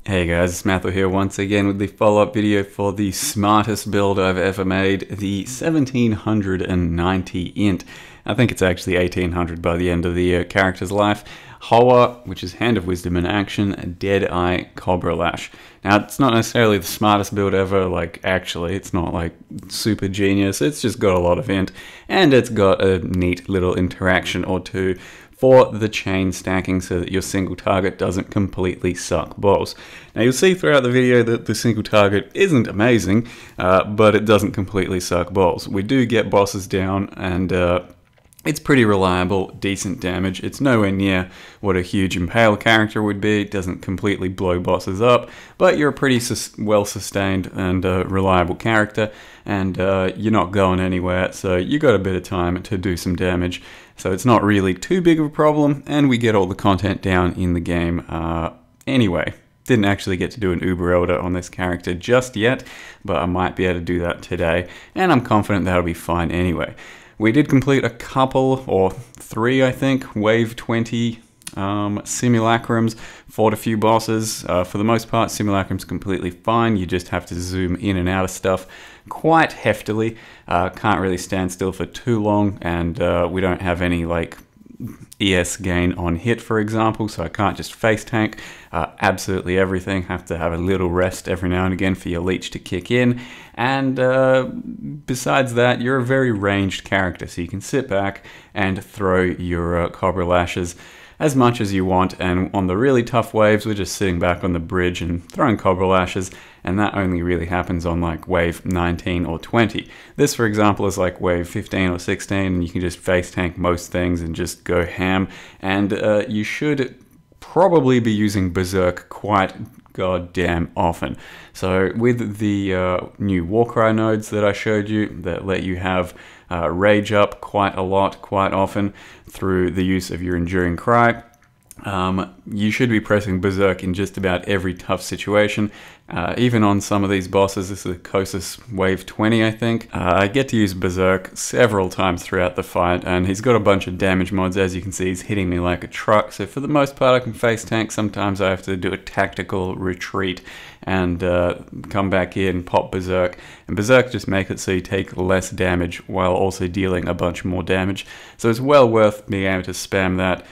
Hey guys, it's Matthew here once again with the follow-up video for the smartest build I've ever made, the 1790 int. I think it's actually 1800 by the end of the character's life. HoWA, which is Hand of Wisdom in action, Deadeye, Cobra Lash. Now, it's not necessarily the smartest build ever, actually, it's not super genius, it's just got a lot of int, and it's got a neat little interaction or two for the chain stacking so that your single target doesn't completely suck balls. Now you'll see throughout the video that the single target isn't amazing, but it doesn't completely suck balls. We do get bosses down and it's pretty reliable, decent damage. It's nowhere near what a huge Impale character would be. It doesn't completely blow bosses up, but you're a pretty well-sustained and reliable character, and you're not going anywhere, so you got a bit of time to do some damage. So it's not really too big of a problem, and we get all the content down in the game anyway. Didn't actually get to do an Uber Elder on this character just yet, but I might be able to do that today, and I'm confident that'll be fine anyway. We did complete a couple, or three I think, Wave 20 simulacrums, fought a few bosses. For the most part, simulacrum's completely fine. You just have to zoom in and out of stuff quite heftily. Can't really stand still for too long, and we don't have any ES gain on hit, for example, so I can't just face tank absolutely everything. Have to have a little rest every now and again for your leech to kick in, and besides that, you're a very ranged character, so you can sit back and throw your Cobra Lashes as much as you want, and on the really tough waves, we're just sitting back on the bridge and throwing Cobra Lashes, and that only really happens on wave 19 or 20. This, for example, is wave 15 or 16, and you can just face tank most things and just go ham, and you should probably be using Berserk quite goddamn often. So with the new Warcry nodes that I showed you that let you have rage up quite a lot, quite often through the use of your Enduring Cry, you should be pressing Berserk in just about every tough situation. Even on some of these bosses, this is the Kosis Wave 20, I think. I get to use Berserk several times throughout the fight, and he's got a bunch of damage mods. As you can see, he's hitting me like a truck, so for the most part I can face tank. Sometimes I have to do a tactical retreat and come back in, pop Berserk, and Berserk just makes it so you take less damage while also dealing a bunch more damage. So it's well worth being able to spam that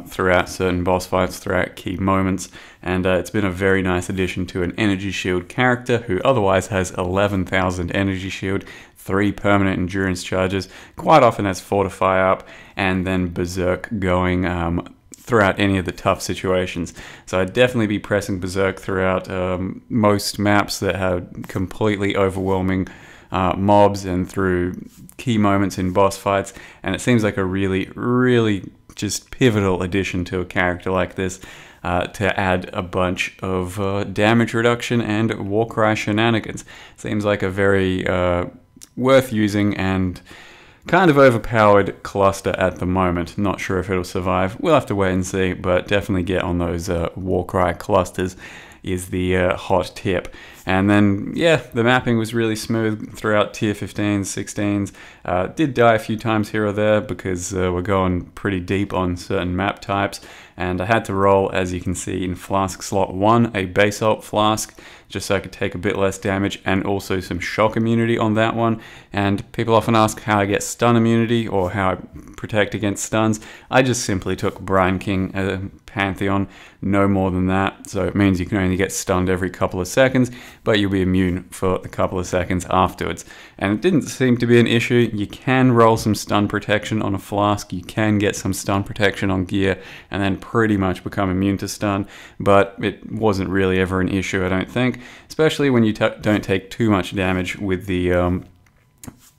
throughout certain boss fights, throughout key moments, and it's been a very nice addition to an energy shield character who otherwise has 11,000 energy shield, 3 permanent endurance charges, quite often has Fortify up, and then Berserk going throughout any of the tough situations. So I'd definitely be pressing Berserk throughout most maps that have completely overwhelming mobs and through key moments in boss fights, and it seems like a really just pivotal addition to a character like this to add a bunch of damage reduction and Warcry shenanigans. Seems like a very worth using and kind of overpowered cluster at the moment. Not sure if it'll survive. We'll have to wait and see, but definitely get on those Warcry clusters is the hot tip. And then, yeah, the mapping was really smooth throughout tier 15s, 16s. Did die a few times here or there because we're going pretty deep on certain map types. And I had to roll, as you can see, in Flask Slot 1, a Basalt Flask, just so I could take a bit less damage, and also some shock immunity on that one. And people often ask how I get stun immunity or how I protect against stuns. I just simply took Brine King Pantheon, no more than that. So it means you can only get stunned every couple of seconds, but you'll be immune for a couple of seconds afterwards. And it didn't seem to be an issue. You can roll some stun protection on a Flask, you can get some stun protection on gear, and then pretty much become immune to stun, but it wasn't really ever an issue, I don't think, especially when you don't take too much damage with the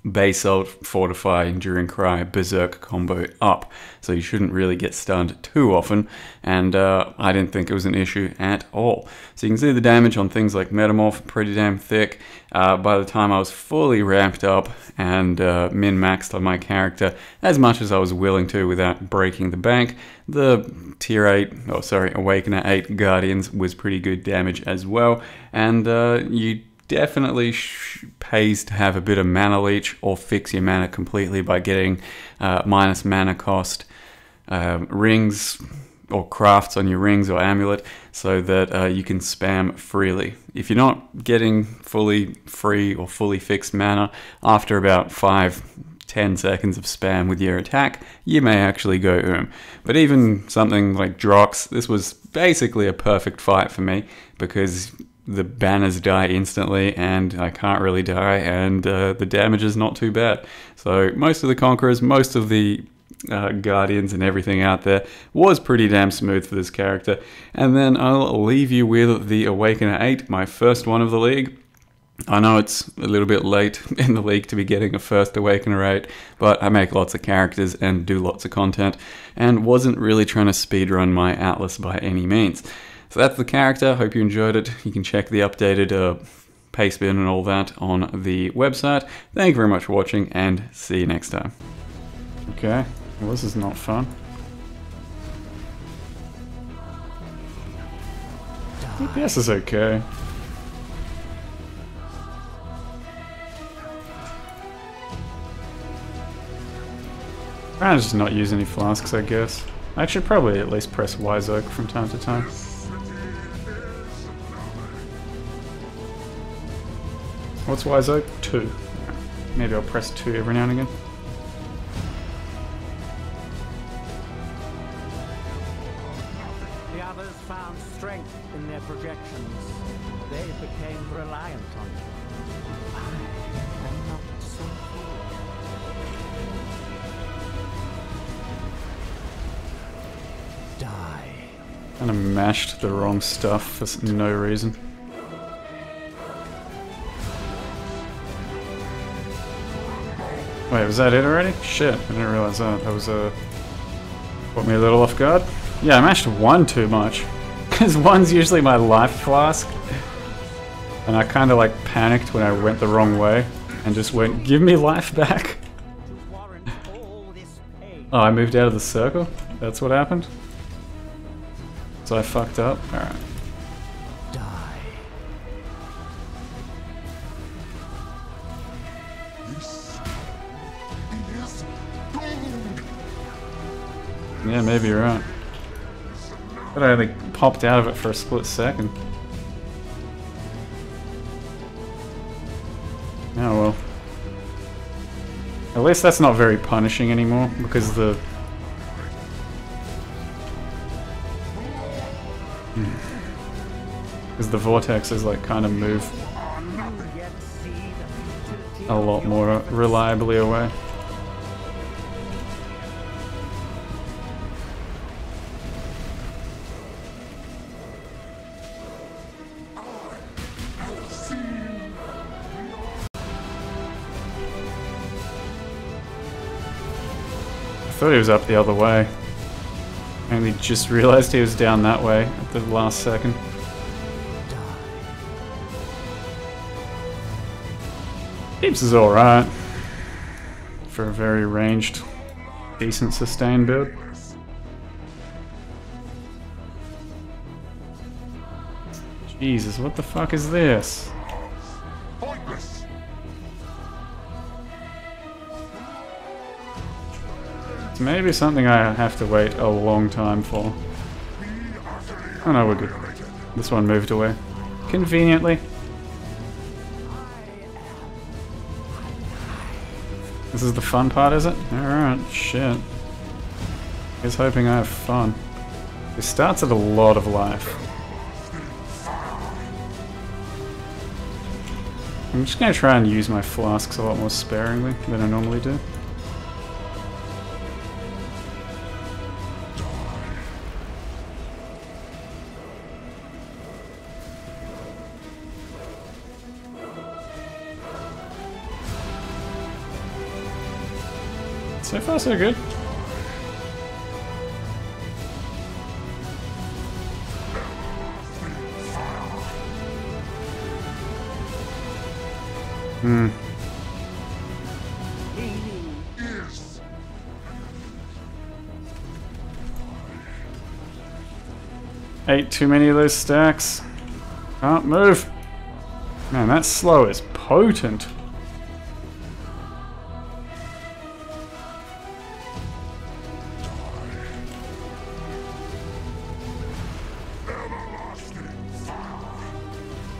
Basalt, Fortify, Enduring Cry, Berserk combo up, so you shouldn't really get stunned too often, and I didn't think it was an issue at all. So you can see the damage on things like Metamorph, pretty damn thick. By the time I was fully ramped up and min-maxed on my character, as much as I was willing to without breaking the bank, the tier 8, oh sorry, Awakener 8 Guardians was pretty good damage as well, and you definitely pays to have a bit of mana leech or fix your mana completely by getting minus mana cost rings, or crafts on your rings or amulet so that you can spam freely. If you're not getting fully free or fully fixed mana after about 5-10 seconds of spam with your attack, you may actually go But even something like Drox, this was basically a perfect fight for me because the banners die instantly and I can't really die, and the damage is not too bad. So most of the Conquerors, most of the Guardians and everything out there was pretty damn smooth for this character. And then I'll leave you with the Awakener 8, my first one of the league. I know it's a little bit late in the league to be getting a first Awakener 8, but I make lots of characters and do lots of content, and wasn't really trying to speedrun my Atlas by any means. So that's the character. Hope you enjoyed it. You can check the updated paste bin and all that on the website. Thank you very much for watching, and see you next time. Okay, well, this is not fun. DPS is okay. I'll just not use any flasks, I guess. I should probably at least press Y-Zoke from time to time. What's Y-Zoke? 2. Maybe I'll press 2 every now and again. The others found strength in their projections. They became reliant on you. I am not so foolish. Die. Kind of mashed the wrong stuff for no reason. Wait, was that it already? Shit, I didn't realize that. That was caught me a little off guard. Yeah, I mashed 1 too much. Because 1's usually my life flask. And I kind of like panicked when I went the wrong way. And just went, give me life back. Oh, I moved out of the circle? That's what happened? So I fucked up? Alright. Yeah, maybe you're right. But I only popped out of it for a split second. Oh well. At least that's not very punishing anymore, because the... Because the vortexes like kind of move a lot more reliably away. I thought he was up the other way. I only just realized he was down that way at the last second. Keeps is alright. For a very ranged, decent sustain build. Jesus, what the fuck is this? It's maybe something I have to wait a long time for. Oh no, we're good. This one moved away. Conveniently. This is the fun part, is it? Alright, shit. He's hoping I have fun. It starts at a lot of life. I'm just gonna try and use my flasks a lot more sparingly than I normally do. So far, so good. Ate too many of those stacks. Can't move. Man, that slow is potent.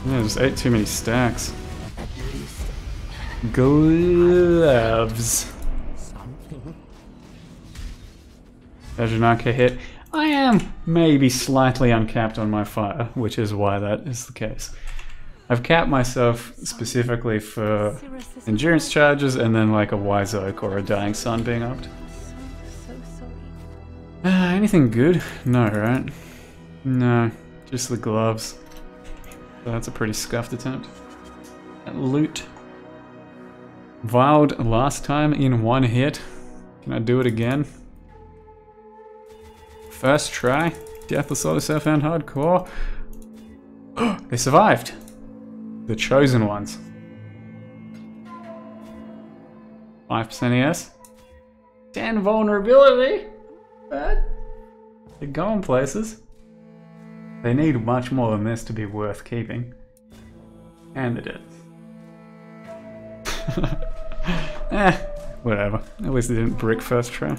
Yeah, just ate too many stacks. Gloves. Vajinaka hit. I am maybe slightly uncapped on my fire, which is why that is the case. I've capped myself specifically for endurance charges and then like a Wise Oak or a Dying Sun being upped. Anything good? No, right? No, just the gloves. So that's a pretty scuffed attempt. Loot. Viled last time in one hit. Can I do it again? First try. Deathless Auto found hardcore. They survived. The chosen ones. 5% ES. 10 vulnerability. They're going places. They need much more than this to be worth keeping. And they did. Whatever. At least they didn't brick first try.